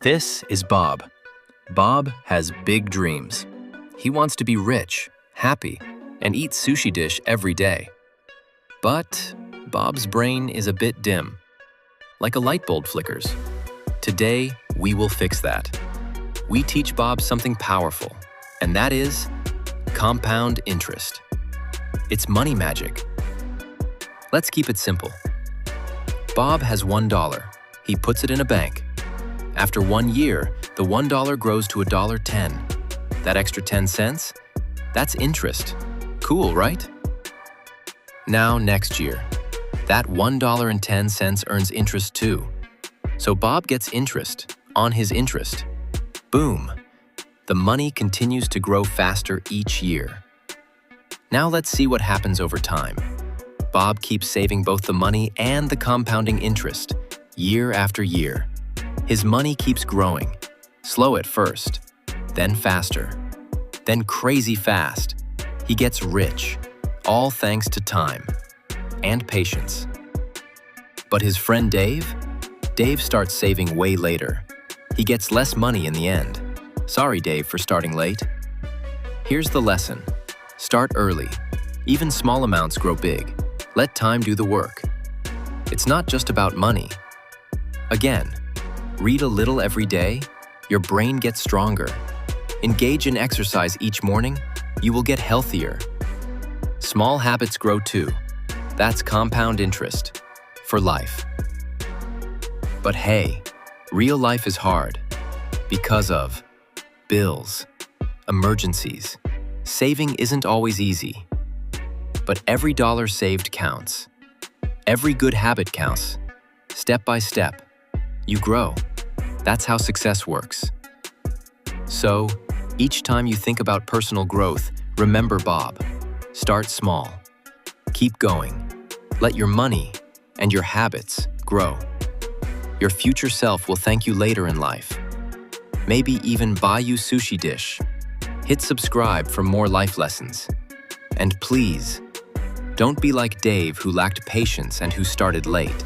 This is Bob. Bob has big dreams. He wants to be rich, happy, and eat sushi dish every day. But Bob's brain is a bit dim, like a light bulb flickers. Today, we will fix that. We teach Bob something powerful, and that is compound interest. It's money magic. Let's keep it simple. Bob has $1. He puts it in a bank. After 1 year, the $1 grows to $1.10. That extra 10 cents? That's interest. Cool, right? Now, next year, that $1.10 earns interest too. So Bob gets interest on his interest. Boom! The money continues to grow faster each year. Now let's see what happens over time. Bob keeps saving both the money and the compounding interest, year after year. His money keeps growing, slow at first, then faster, then crazy fast. He gets rich, all thanks to time and patience. But his friend Dave? Dave starts saving way later. He gets less money in the end. Sorry, Dave, for starting late. Here's the lesson. Start early. Even small amounts grow big. Let time do the work. It's not just about money. Again, read a little every day, your brain gets stronger. Engage in exercise each morning, you will get healthier. Small habits grow too. That's compound interest for life. But hey, real life is hard because of bills, emergencies. Saving isn't always easy. But every dollar saved counts. Every good habit counts. Step by step, you grow. That's how success works. So, each time you think about personal growth, remember Bob. Start small. Keep going. Let your money and your habits grow. Your future self will thank you later in life. Maybe even buy you sushi dish. Hit subscribe for more life lessons. And please, don't be like Dave who lacked patience and who started late.